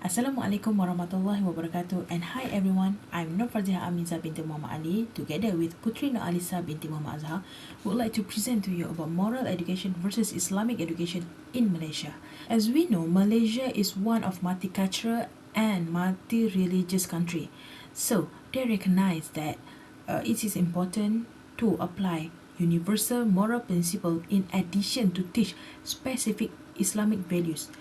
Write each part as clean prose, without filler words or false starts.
Assalamualaikum warahmatullahi wabarakatuh, and hi everyone, I'm Nur Farziha Aminza binti Muhammad Ali, together with Putri Nur Alisa binti Muhammad Azhar, would like to present to you about moral education versus Islamic education in Malaysia. As we know, Malaysia is one of multicultural and multi-religious country, so they recognize that it is important to apply universal moral principle in addition to teach specific Islamic values.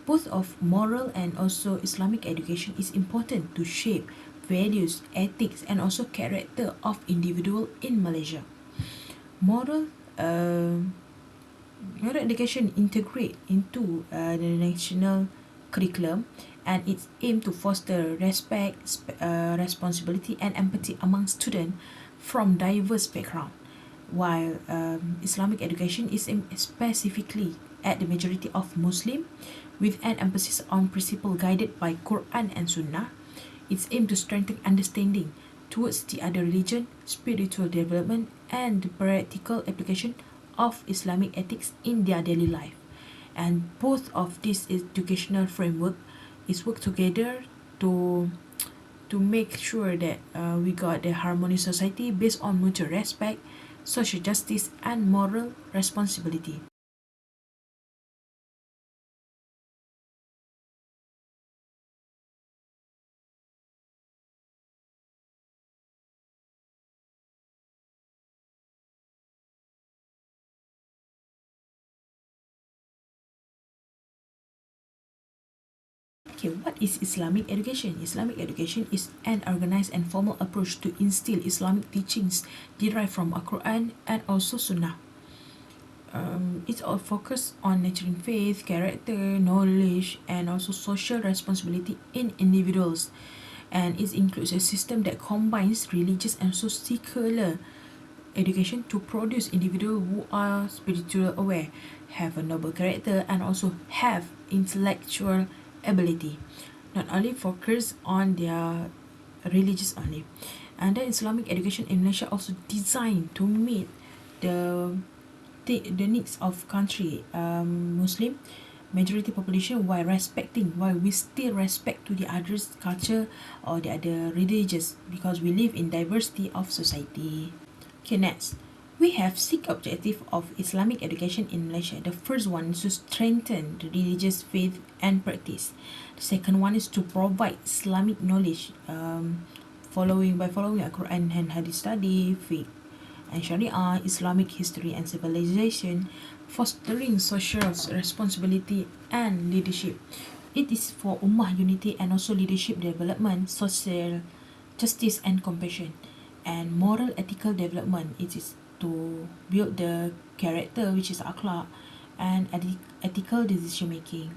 Both of moral and also Islamic education is important to shape values, ethics, and also character of individual in Malaysia. Moral uh, moral education integrate into the national curriculum, and its aim to foster respect, responsibility, and empathy among students from diverse background. While Islamic education is aimed specifically at the majority of Muslim, with an emphasis on principle guided by Quran and Sunnah, it's aimed to strengthen understanding towards the other religion, spiritual development, and the practical application of Islamic ethics in their daily life. And both of these educational framework is work together to to make sure that we got a harmonious society based on mutual respect, social justice, and moral responsibility. Okay, what is Islamic education? Islamic education is an organized and formal approach to instill Islamic teachings derived from Al-Quran and also Sunnah. It's all focused on nurturing faith, character, knowledge, and also social responsibility in individuals. And it includes a system that combines religious and also secular education to produce individuals who are spiritually aware, have a noble character, and also have intellectual ability. Not only focus on their religious only. And the Islamic education in Malaysia also designed to meet the the needs of country Muslim majority population while we still respect to the others culture or the other religious, because we live in diversity of society. Okay, next. We have six objectives of Islamic education in Malaysia. The first one is to strengthen the religious faith and practice. The second one is to provide Islamic knowledge, following a Quran and Hadith study, fiqh and Sharia, Islamic history and civilization, fostering social responsibility and leadership. It is for ummah unity and also leadership development, social justice and compassion, and moral ethical development. It is to build the character, which is akhlak, and ethical decision making.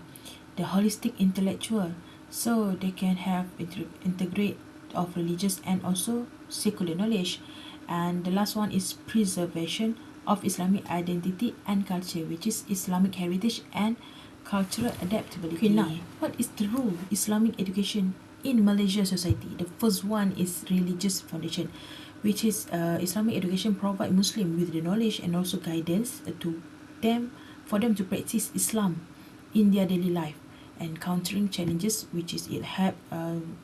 The holistic intellectual, so they can have integrate of religious and also secular knowledge. And the last one is preservation of Islamic identity and culture, which is Islamic heritage and cultural adaptability. Okay, now, what is the role Islamic education in Malaysia society? The first one is religious foundation, which is Islamic education provide Muslim with the knowledge and also guidance to them for them to practice Islam in their daily life, and countering challenges, which is it help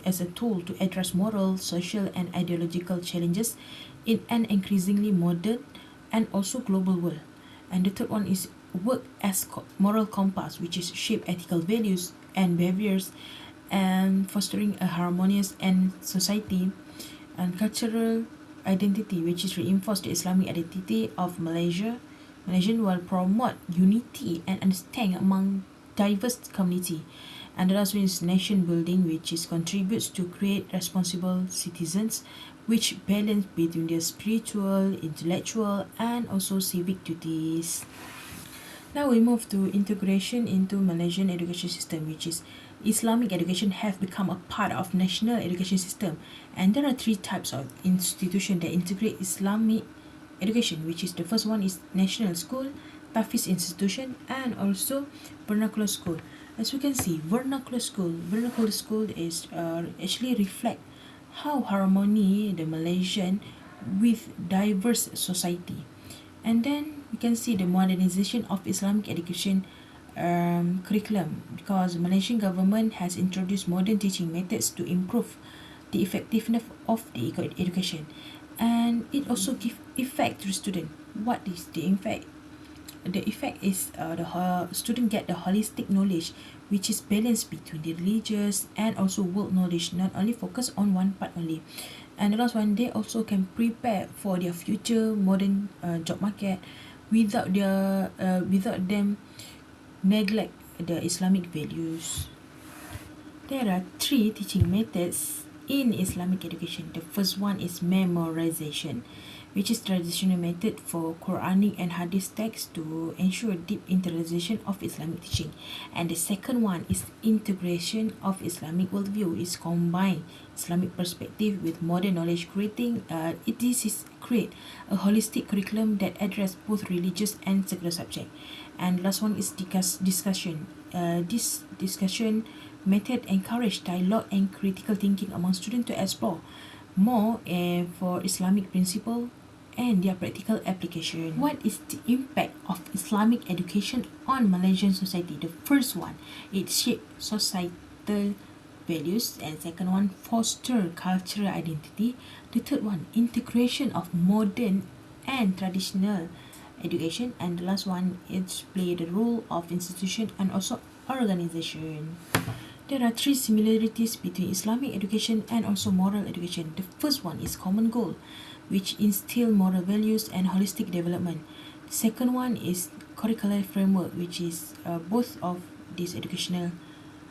as a tool to address moral, social, and ideological challenges in an increasingly modern and also global world. And the third one is work as moral compass, which is shape ethical values and behaviors and fostering a harmonious and society. And cultural identity, which is reinforce the Islamic identity of Malaysian will promote unity and understanding among diverse community. And the last one is nation building, which is contributes to create responsible citizens which balance between their spiritual, intellectual, and also civic duties. Now we move to integration into Malaysian education system, which is Islamic education have become a part of national education system, and there are three types of institution that integrate Islamic education, which is the first one is national school, Tafiz institution, and also vernacular school. As we can see, vernacular school is actually reflect how harmony the Malaysian with diverse society. And then we can see the modernization of Islamic education curriculum, because Malaysian government has introduced modern teaching methods to improve the effectiveness of the education, and it also give effect to the student. What is the effect? The effect is the student get the holistic knowledge, which is balanced between the religious and also world knowledge, not only focus on one part only. And the last one, they also can prepare for their future modern job market without them neglect the Islamic values. There are three teaching methods in Islamic education. The first one is memorization, which is traditional method for Quranic and Hadith texts to ensure deep internalization of Islamic teaching. And the second one is integration of Islamic worldview. Is combine Islamic perspective with modern knowledge, creating this is create a holistic curriculum that address both religious and secular subject. And last one is discussion. This discussion method encourage dialogue and critical thinking among students to explore more for Islamic principle and their practical application. What is the impact of Islamic education on Malaysian society? The first one, it shapes societal values, and second one, foster cultural identity. The third one, integration of modern and traditional education, and the last one, it's play the role of institution and also organization. There are three similarities between Islamic education and also moral education. The first one is common goal, which instill moral values and holistic development. The second one is curricular framework, which is both of this educational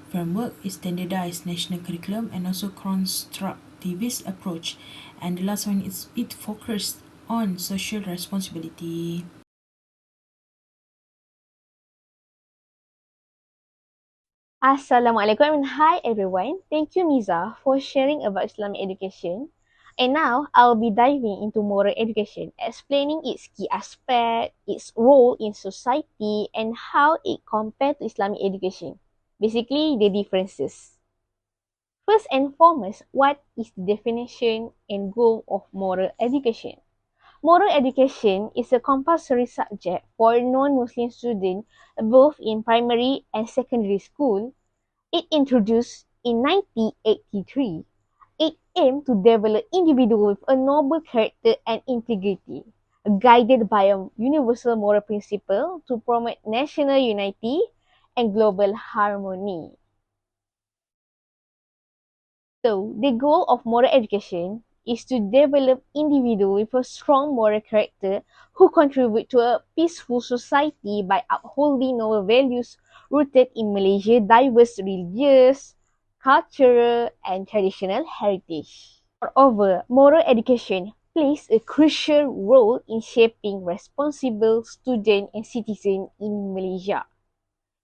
framework is standardized national curriculum and also constructivist approach. And the last one is it focused on social responsibility. Assalamualaikum and hi everyone. Thank you Miza for sharing about Islamic education. And now I'll be diving into moral education, explaining its key aspect, its role in society, and how it compares to Islamic education. Basically, the differences. First and foremost, what is the definition and goal of moral education? Moral education is a compulsory subject for non-Muslim students both in primary and secondary school. It introduced in 1983. It aimed to develop individuals with a noble character and integrity, guided by a universal moral principle to promote national unity and global harmony. So, the goal of moral education is to develop individuals with a strong moral character who contribute to a peaceful society by upholding noble values rooted in Malaysia's diverse religious, cultural, and traditional heritage. Moreover, moral education plays a crucial role in shaping responsible students and citizens in Malaysia.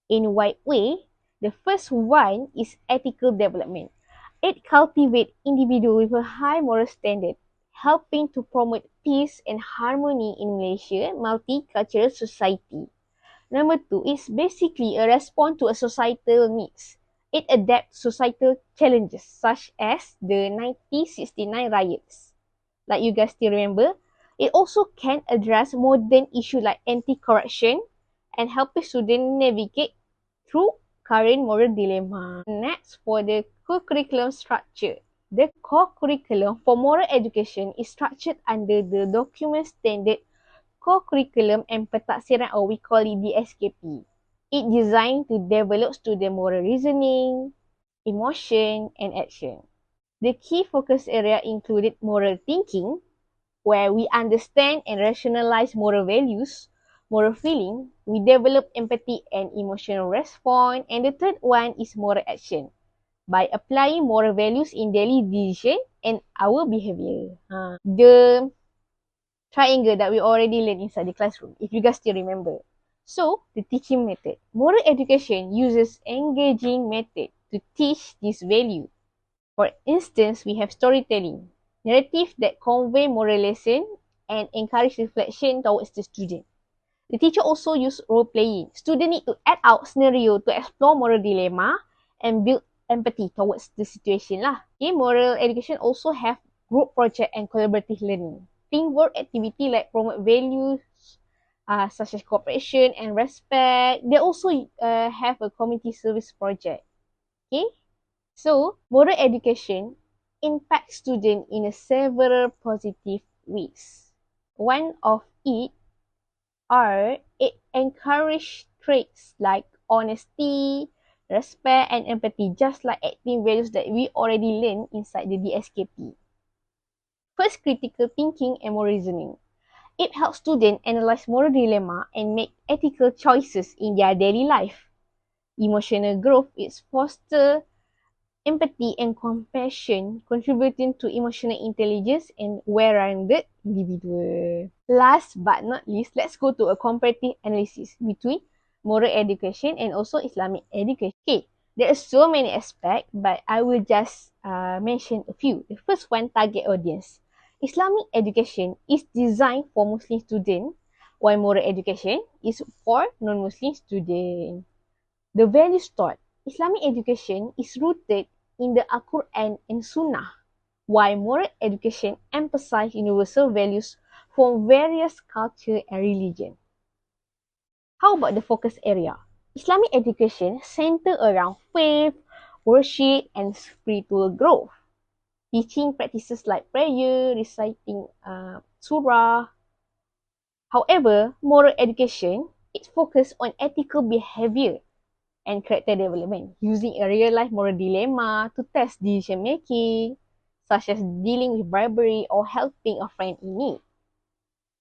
In a wide way, the first one is ethical development. It cultivates individuals with a high moral standard, helping to promote peace and harmony in Malaysia multicultural society. Number two is basically a response to a societal needs. It adapts societal challenges such as the 1969 riots. Like you guys still remember, it also can address modern issues like anti-corruption and help students navigate through current moral dilemma. Next, for the core curriculum structure. The core curriculum for moral education is structured under the document standard core curriculum and pentaksiran, or we call it DSKP. It designed to develop student moral reasoning, emotion, and action. The key focus area included moral thinking, where we understand and rationalize moral values, moral feeling, we develop empathy and emotional response, and the third one is moral action, by applying moral values in daily decision and our behavior. The triangle that we already learned inside the classroom, if you guys still remember. So, the teaching method. Moral education uses engaging method to teach this value. For instance, we have storytelling, narrative that convey moral lesson and encourage reflection towards the student. The teacher also use role playing. Student need to act out scenario to explore moral dilemma and build empathy towards the situation lah. Okay, moral education also have group project and collaborative learning. Teamwork activity like promote values such as cooperation and respect. They also have a community service project. Okay, so moral education impacts students in several positive ways. One of it are it encourage traits like honesty, respect, and empathy, just like acting values that we already learned inside the DSKP. First, critical thinking and moral reasoning. It helps students analyze moral dilemma and make ethical choices in their daily life. Emotional growth is foster empathy and compassion, contributing to emotional intelligence and well-rounded individual. Last but not least, let's go to a comparative analysis between moral education and also Islamic education. Okay, there are so many aspects, but I will just mention a few. The first one, target audience. Islamic education is designed for Muslim students, while moral education is for non-Muslim students. The values taught. Islamic education is rooted in the Al-Quran and Sunnah, while moral education emphasizes universal values from various cultures and religions. How about the focus area? Islamic education centers around faith, worship, and spiritual growth. Teaching practices like prayer, reciting surah. However, moral education is focused on ethical behavior and character development, using a real-life moral dilemma to test decision-making, such as dealing with bribery or helping a friend in need.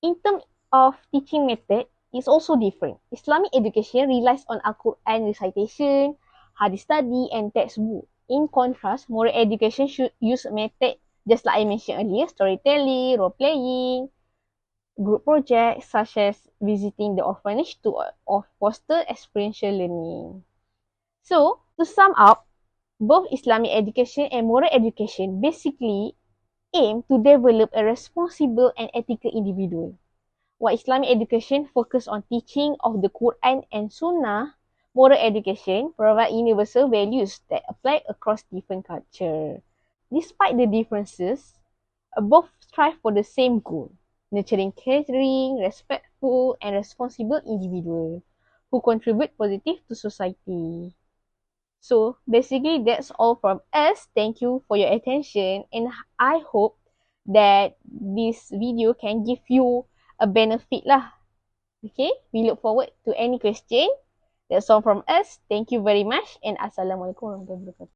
In terms of teaching method, it's also different. Islamic education relies on Al-Quran recitation, hadith study, and textbook. In contrast, moral education should use a method, just like I mentioned earlier, storytelling, role-playing, group projects, such as visiting the orphanage to foster experiential learning. So, to sum up, both Islamic education and moral education basically aim to develop a responsible and ethical individual. While Islamic education focuses on teaching of the Quran and Sunnah, moral education provides universal values that apply across different cultures. Despite the differences, both strive for the same goal, nurturing caring, respectful, and responsible individuals who contribute positive to society. So basically that's all from us. Thank you for your attention, and I hope that this video can give you a benefit lah. Okay, we look forward to any question. That's all from us. Thank you very much, and Assalamualaikum warahmatullahi wabarakatuh.